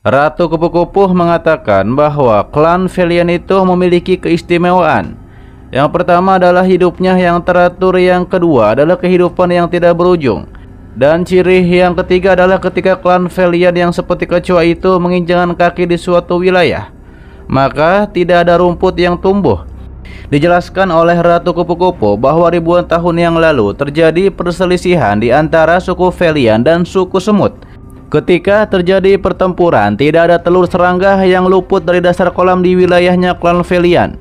Ratu Kupu-Kupu mengatakan bahwa klan Velian itu memiliki keistimewaan. Yang pertama adalah hidupnya yang teratur, yang kedua adalah kehidupan yang tidak berujung, dan ciri yang ketiga adalah ketika klan Velian yang seperti kecoa itu menginjakkan kaki di suatu wilayah, maka tidak ada rumput yang tumbuh. Dijelaskan oleh Ratu Kupu-Kupu bahwa ribuan tahun yang lalu terjadi perselisihan di antara suku Velian dan suku semut. Ketika terjadi pertempuran, tidak ada telur serangga yang luput dari dasar kolam di wilayahnya klan Velian.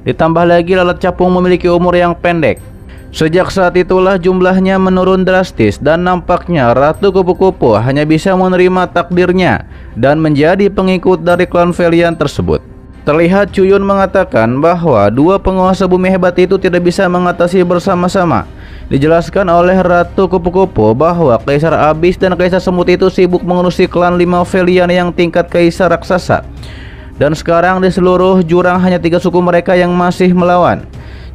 Ditambah lagi lalat capung memiliki umur yang pendek. Sejak saat itulah jumlahnya menurun drastis dan nampaknya Ratu Kupu-Kupu hanya bisa menerima takdirnya dan menjadi pengikut dari klan Velian tersebut. Terlihat Cuyun mengatakan bahwa dua penguasa bumi hebat itu tidak bisa mengatasi bersama-sama. Dijelaskan oleh Ratu Kupu-Kupu bahwa Kaisar Abyss dan Kaisar Semut itu sibuk mengurusi klan 5 Velian yang tingkat kaisar raksasa. Dan sekarang di seluruh jurang hanya 3 suku mereka yang masih melawan.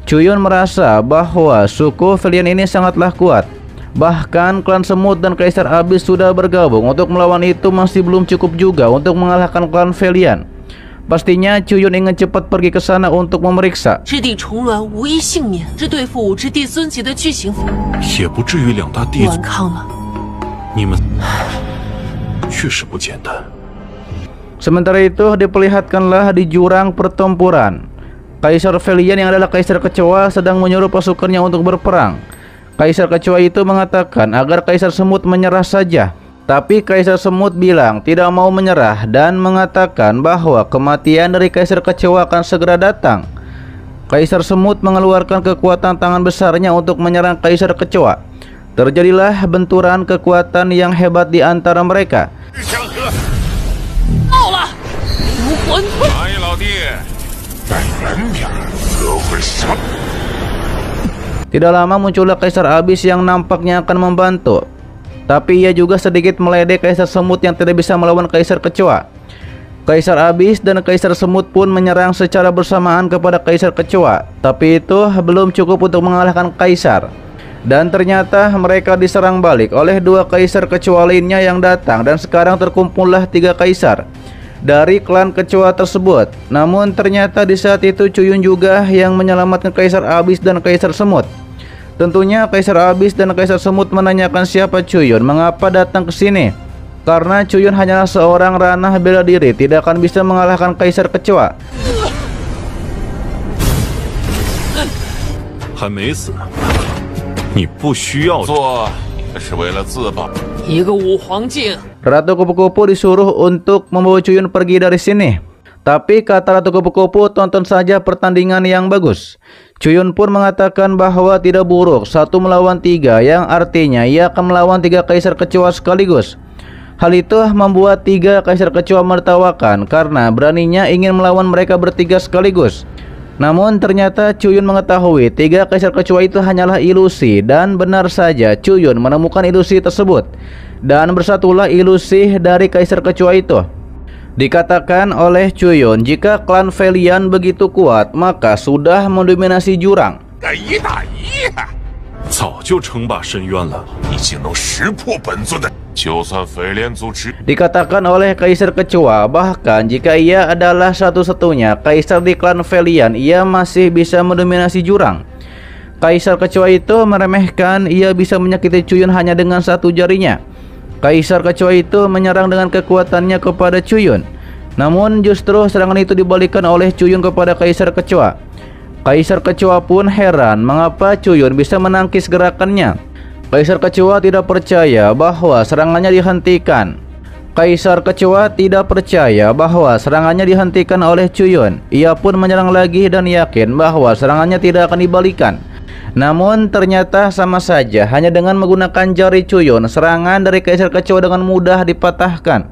Cuyun merasa bahwa suku Velian ini sangatlah kuat. Bahkan klan Semut dan Kaisar Abyss sudah bergabung untuk melawan, itu masih belum cukup juga untuk mengalahkan klan Velian. Pastinya Cuyun ingin cepat pergi ke sana untuk memeriksa. Sementara itu diperlihatkanlah di jurang pertempuran. Kaisar Velian yang adalah Kaisar Kecoa sedang menyuruh pasukannya untuk berperang. Kaisar Kecoa itu mengatakan agar Kaisar Semut menyerah saja. Tapi Kaisar Semut bilang tidak mau menyerah dan mengatakan bahwa kematian dari Kaisar Kecoa akan segera datang. Kaisar Semut mengeluarkan kekuatan tangan besarnya untuk menyerang Kaisar Kecoa. Terjadilah benturan kekuatan yang hebat di antara mereka. Tidak lama muncullah Kaisar Abyss yang nampaknya akan membantu. Tapi ia juga sedikit meledek Kaisar Semut yang tidak bisa melawan Kaisar Kecoa. Kaisar Abyss dan Kaisar Semut pun menyerang secara bersamaan kepada Kaisar Kecoa. Tapi itu belum cukup untuk mengalahkan Kaisar. Dan ternyata mereka diserang balik oleh 2 Kaisar Kecoa lainnya yang datang. Dan sekarang terkumpullah 3 Kaisar dari klan Kecoa tersebut. Namun ternyata di saat itu Cuyun juga yang menyelamatkan Kaisar Abyss dan Kaisar Semut. Tentunya Kaisar Abyss dan Kaisar Semut menanyakan siapa Cuyun, mengapa datang ke sini. Karena Cuyun hanyalah seorang ranah bela diri, tidak akan bisa mengalahkan Kaisar Kecoa. Ratu Kupu-Kupu disuruh untuk membawa Cuyun pergi dari sini. Tapi kata Ratu Kupu-Kupu, tonton saja pertandingan yang bagus. Cuyun pun mengatakan bahwa tidak buruk 1 melawan 3, yang artinya ia akan melawan 3 Kaisar Kecoa sekaligus. Hal itu membuat 3 Kaisar Kecoa menertawakan karena beraninya ingin melawan mereka bertiga sekaligus. Namun ternyata Cuyun mengetahui 3 Kaisar Kecoa itu hanyalah ilusi, dan benar saja Cuyun menemukan ilusi tersebut. Dan bersatulah ilusi dari Kaisar Kecoa itu. Dikatakan oleh Cuyun, jika klan Velian begitu kuat, maka sudah mendominasi jurang. Dikatakan oleh Kaisar Kecoa, bahkan jika ia adalah satu-satunya Kaisar di klan Velian, ia masih bisa mendominasi jurang. Kaisar Kecoa itu meremehkan ia bisa menyakiti Cuyun hanya dengan 1 jarinya. Kaisar Kecoa itu menyerang dengan kekuatannya kepada Cuyun. Namun justru serangan itu dibalikan oleh Cuyun kepada Kaisar Kecoa. Kaisar Kecoa pun heran mengapa Cuyun bisa menangkis gerakannya. Kaisar Kecoa tidak percaya bahwa serangannya dihentikan. Kaisar Kecoa tidak percaya bahwa serangannya dihentikan oleh Cuyun. Ia pun menyerang lagi dan yakin bahwa serangannya tidak akan dibalikan. Namun ternyata sama saja, hanya dengan menggunakan jari Cuyun, serangan dari Kaisar Kecoa dengan mudah dipatahkan.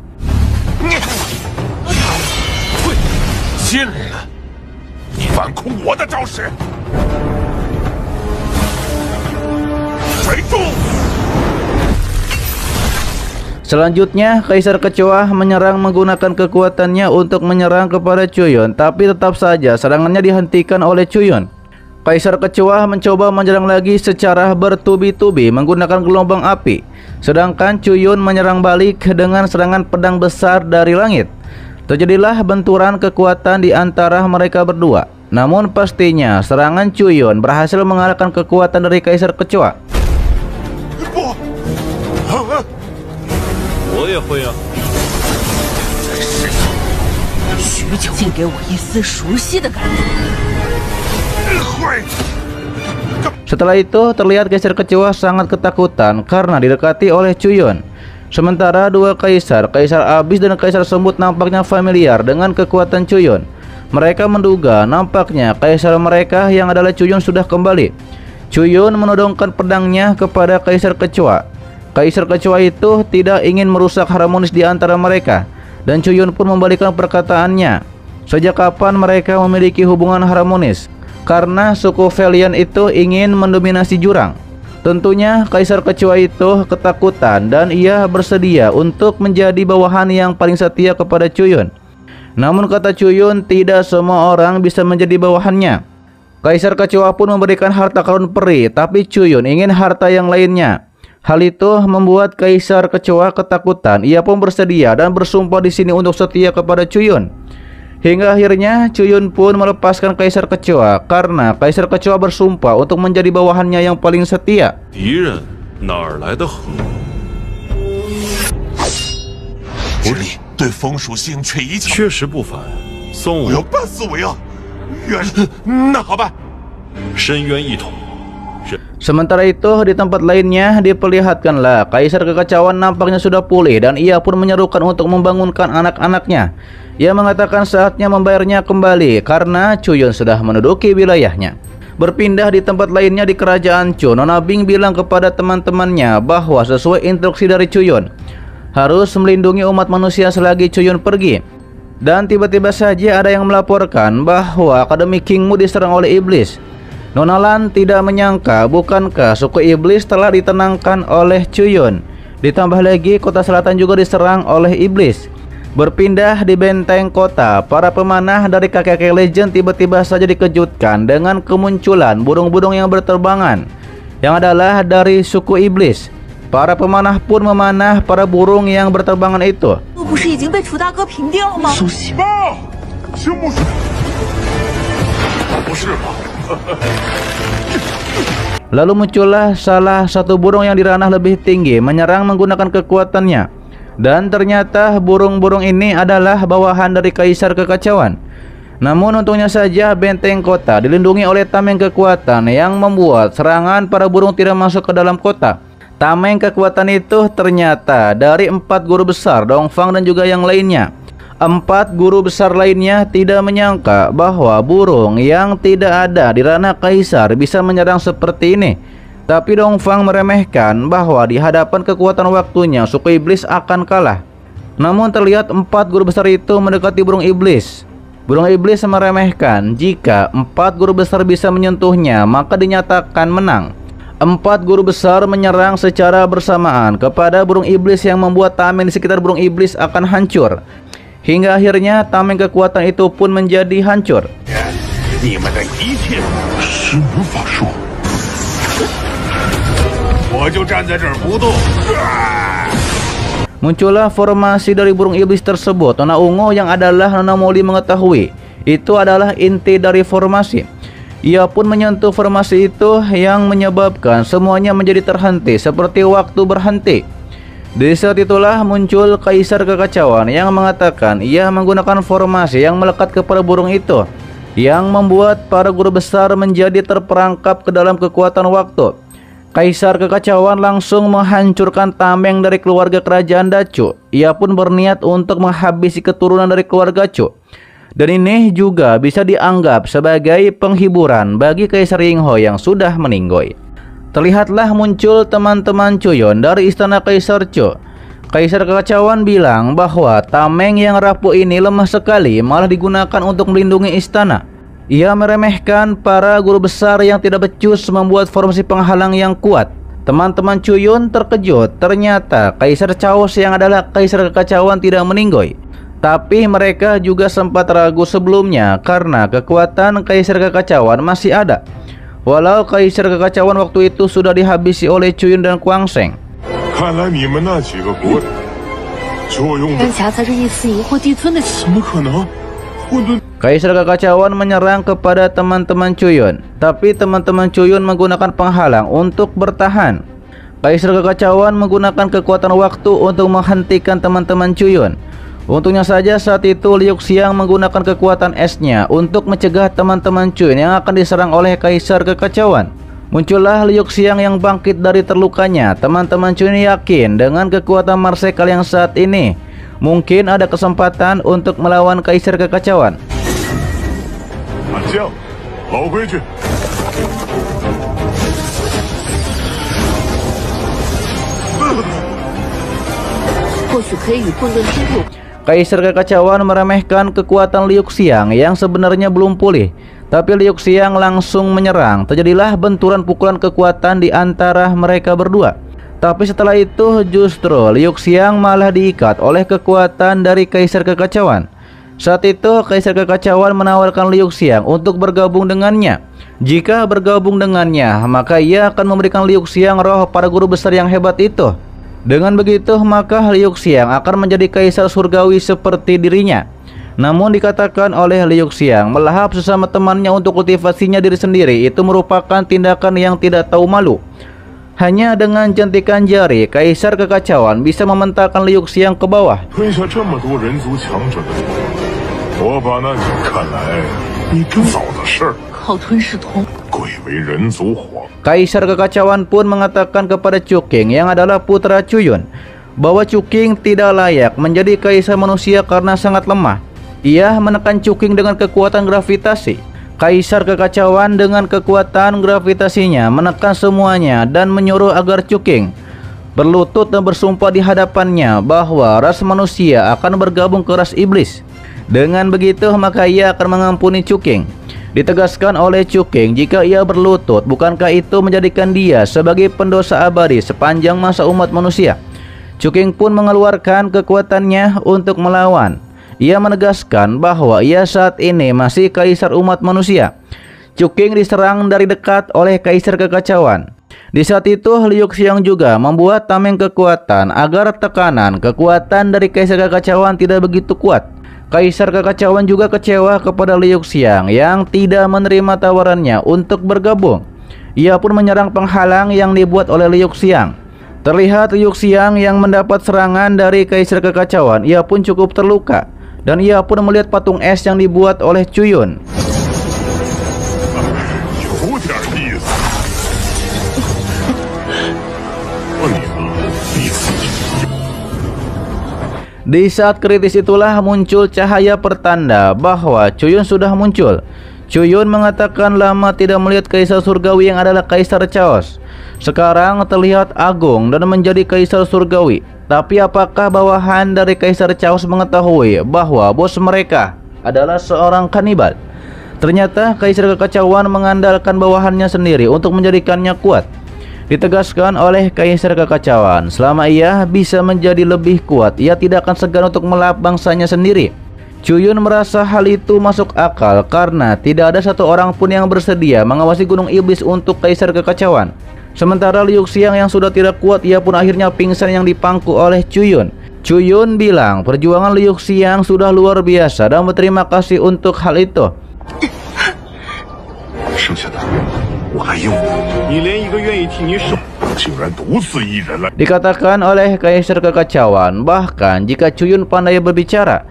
Selanjutnya Kaisar Kecoa menyerang menggunakan kekuatannya untuk menyerang kepada Cuyun, tapi tetap saja serangannya dihentikan oleh Cuyun. Kaisar Kecoa mencoba menyerang lagi secara bertubi-tubi menggunakan gelombang api. Sedangkan Cuyun menyerang balik dengan serangan pedang besar dari langit. Terjadilah benturan kekuatan di antara mereka berdua. Namun pastinya serangan Cuyun berhasil mengalahkan kekuatan dari Kaisar Kecoa. Setelah itu terlihat Kaisar Kecoa sangat ketakutan karena didekati oleh Cuyun. Sementara dua kaisar, Kaisar Abis dan Kaisar Semut nampaknya familiar dengan kekuatan Cuyun. Mereka menduga nampaknya kaisar mereka yang adalah Cuyun sudah kembali. Cuyun menodongkan pedangnya kepada Kaisar Kecoa. Kaisar Kecoa itu tidak ingin merusak harmonis di antara mereka, dan Cuyun pun membalikkan perkataannya. Sejak kapan mereka memiliki hubungan harmonis? Karena suku Velian itu ingin mendominasi jurang. Tentunya Kaisar Kecoa itu ketakutan dan ia bersedia untuk menjadi bawahan yang paling setia kepada Cuyun. Namun kata Cuyun, tidak semua orang bisa menjadi bawahannya. Kaisar Kecoa pun memberikan harta karun peri, tapi Cuyun ingin harta yang lainnya. Hal itu membuat Kaisar Kecoa ketakutan. Ia pun bersedia dan bersumpah di sini untuk setia kepada Cuyun. Hingga akhirnya Cuyun pun melepaskan Kaisar Kecoa karena Kaisar Kecoa bersumpah untuk menjadi bawahannya yang paling setia. Sementara itu di tempat lainnya diperlihatkanlah Kaisar Kekacauan nampaknya sudah pulih dan ia pun menyerukan untuk membangunkan anak-anaknya. Ia mengatakan saatnya membayarnya kembali karena Cuyun sudah menduduki wilayahnya. Berpindah di tempat lainnya di kerajaan Chu, Nona Bing bilang kepada teman-temannya bahwa sesuai instruksi dari Cuyun harus melindungi umat manusia selagi Cuyun pergi. Dan tiba-tiba saja ada yang melaporkan bahwa Akademi Kingmu diserang oleh iblis. Nona Lan tidak menyangka bukankah suku iblis telah ditenangkan oleh Cuyun. Ditambah lagi kota selatan juga diserang oleh iblis. Berpindah di benteng kota, para pemanah dari kakek-kakek legend tiba-tiba saja dikejutkan dengan kemunculan burung-burung yang berterbangan yang adalah dari suku iblis. Para pemanah pun memanah para burung yang berterbangan itu. Lalu muncullah salah satu burung yang diranah lebih tinggi menyerang menggunakan kekuatannya. Dan ternyata burung-burung ini adalah bawahan dari Kaisar Kekacauan. Namun untungnya saja benteng kota dilindungi oleh tameng kekuatan yang membuat serangan para burung tidak masuk ke dalam kota. Tameng kekuatan itu ternyata dari 4 guru besar Dongfang dan juga yang lainnya. 4 guru besar lainnya tidak menyangka bahwa burung yang tidak ada di ranah kaisar bisa menyerang seperti ini. Tapi Dongfang meremehkan bahwa di hadapan kekuatan waktunya suku iblis akan kalah. Namun terlihat 4 guru besar itu mendekati burung iblis. Burung iblis meremehkan jika 4 guru besar bisa menyentuhnya maka dinyatakan menang. 4 guru besar menyerang secara bersamaan kepada burung iblis yang membuat tameng di sekitar burung iblis akan hancur. Hingga akhirnya tameng kekuatan itu pun menjadi hancur. Muncullah formasi dari burung iblis tersebut. Nona Ungu yang adalah Nona Moli mengetahui itu adalah inti dari formasi. Ia pun menyentuh formasi itu yang menyebabkan semuanya menjadi terhenti seperti waktu berhenti. Di saat itulah muncul Kaisar Kekacauan yang mengatakan ia menggunakan formasi yang melekat kepada burung itu, yang membuat para guru besar menjadi terperangkap ke dalam kekuatan waktu. Kaisar Kekacauan langsung menghancurkan tameng dari keluarga kerajaan Dacu. Ia pun berniat untuk menghabisi keturunan dari keluarga Chu. Dan ini juga bisa dianggap sebagai penghiburan bagi Kaisar Yingho yang sudah meninggoy. Terlihatlah muncul teman-teman Cuyun dari istana Kaisar Chu. Kaisar Kekacauan bilang bahwa tameng yang rapuh ini lemah sekali, malah digunakan untuk melindungi istana. Ia meremehkan para guru besar yang tidak becus membuat formasi penghalang yang kuat. Teman-teman Cuyun terkejut, ternyata Kaisar Chaos yang adalah Kaisar Kekacauan tidak meninggoy. Tapi mereka juga sempat ragu sebelumnya karena kekuatan Kaisar Kekacauan masih ada. Walau Kaisar Kekacauan waktu itu sudah dihabisi oleh Cuyun dan Kuangseng. Kaisar Kekacauan menyerang kepada teman-teman Cuyun, tapi teman-teman Cuyun menggunakan penghalang untuk bertahan. Kaisar Kekacauan menggunakan kekuatan waktu untuk menghentikan teman-teman Cuyun. Untungnya saja saat itu Liu Xiang menggunakan kekuatan esnya untuk mencegah teman-teman Cuyun yang akan diserang oleh Kaisar Kekacauan. Muncullah Liu Xiang yang bangkit dari terlukanya. Teman-teman Cuyun yakin dengan kekuatan marsekal yang saat ini mungkin ada kesempatan untuk melawan Kaisar Kekacauan. Kaisar Kekacauan meremehkan kekuatan Liu Xiang yang sebenarnya belum pulih, tapi Liu Xiang langsung menyerang. Terjadilah benturan pukulan kekuatan di antara mereka berdua. Tapi setelah itu justru Liu Xiang malah diikat oleh kekuatan dari Kaisar Kekacauan. Saat itu Kaisar Kekacauan menawarkan Liu Xiang untuk bergabung dengannya. Jika bergabung dengannya, maka ia akan memberikan Liu Xiang roh para guru besar yang hebat itu. Dengan begitu, maka Liu Xiang akan menjadi kaisar surgawi seperti dirinya. Namun dikatakan oleh Liu Xiang, melahap sesama temannya untuk kultivasinya diri sendiri itu merupakan tindakan yang tidak tahu malu. Hanya dengan jentikan jari, Kaisar Kekacauan bisa mementalkan Liu Xiang ke bawah. Kaisar Kekacauan pun mengatakan kepada Cuking yang adalah putra Cuyun bahwa Cuking tidak layak menjadi kaisar manusia karena sangat lemah. Ia menekan Cuking dengan kekuatan gravitasi. Kaisar Kekacauan dengan kekuatan gravitasinya menekan semuanya dan menyuruh agar Cuking berlutut dan bersumpah di hadapannya bahwa ras manusia akan bergabung ke ras iblis. Dengan begitu maka ia akan mengampuni Cuking. Ditegaskan oleh Cuking, jika ia berlutut, bukankah itu menjadikan dia sebagai pendosa abadi sepanjang masa umat manusia? Cuking pun mengeluarkan kekuatannya untuk melawan. Ia menegaskan bahwa ia saat ini masih kaisar umat manusia. Cuking diserang dari dekat oleh Kaisar Kekacauan. Di saat itu Liu Xiang juga membuat tameng kekuatan agar tekanan kekuatan dari Kaisar Kekacauan tidak begitu kuat. Kaisar Kekacauan juga kecewa kepada Liu Xiang yang tidak menerima tawarannya untuk bergabung. Ia pun menyerang penghalang yang dibuat oleh Liu Xiang. Terlihat Liu Xiang yang mendapat serangan dari Kaisar Kekacauan, ia pun cukup terluka. Dan ia pun melihat patung es yang dibuat oleh Cuyun. Di saat kritis itulah muncul cahaya pertanda bahwa Cuyun sudah muncul. Cuyun mengatakan lama tidak melihat kaisar surgawi yang adalah Kaisar Chaos. Sekarang terlihat agung dan menjadi kaisar surgawi. Tapi apakah bawahan dari Kaisar Chaos mengetahui bahwa bos mereka adalah seorang kanibal? Ternyata Kaisar Kekacauan mengandalkan bawahannya sendiri untuk menjadikannya kuat. Ditegaskan oleh Kaisar Kekacauan, selama ia bisa menjadi lebih kuat, ia tidak akan segan untuk melahap bangsanya sendiri. Cuyun merasa hal itu masuk akal karena tidak ada satu orang pun yang bersedia mengawasi Gunung Iblis untuk Kaisar Kekacauan. Sementara Liu Xiang yang sudah tidak kuat, ia pun akhirnya pingsan yang dipangku oleh Cuyun. Cuyun bilang perjuangan Liu Xiang sudah luar biasa dan berterima kasih untuk hal itu. Dikatakan oleh Kaisar Kekacauan, bahkan jika Cuyun pandai berbicara,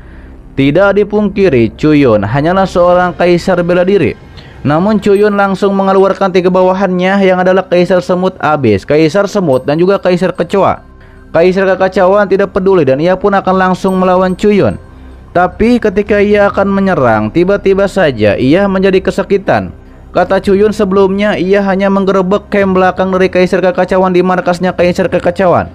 tidak dipungkiri Cuyun hanyalah seorang kaisar bela diri. Namun Cuyun langsung mengeluarkan 3 bawahannya yang adalah Kaisar Semut Abis, Kaisar Semut, dan juga Kaisar Kecoa. Kaisar Kekacauan tidak peduli dan ia pun akan langsung melawan Cuyun. Tapi ketika ia akan menyerang, tiba-tiba saja ia menjadi kesakitan. Kata Cuyun sebelumnya ia hanya menggerebek kem belakang dari Kaisar Kekacauan di markasnya Kaisar Kekacauan.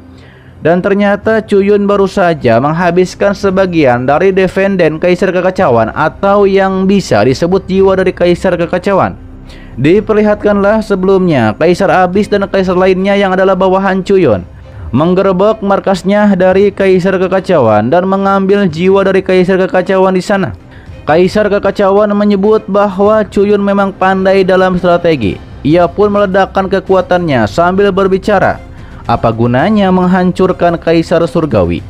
Dan ternyata Cuyun baru saja menghabiskan sebagian dari defenden Kaisar Kekacauan atau yang bisa disebut jiwa dari Kaisar Kekacauan. Diperlihatkanlah sebelumnya Kaisar Abis dan Kaisar lainnya yang adalah bawahan Cuyun menggerebek markasnya dari Kaisar Kekacauan dan mengambil jiwa dari Kaisar Kekacauan di sana. Kaisar Kekacauan menyebut bahwa Cuyun memang pandai dalam strategi. Ia pun meledakkan kekuatannya sambil berbicara, "Apa gunanya menghancurkan kaisar surgawi?"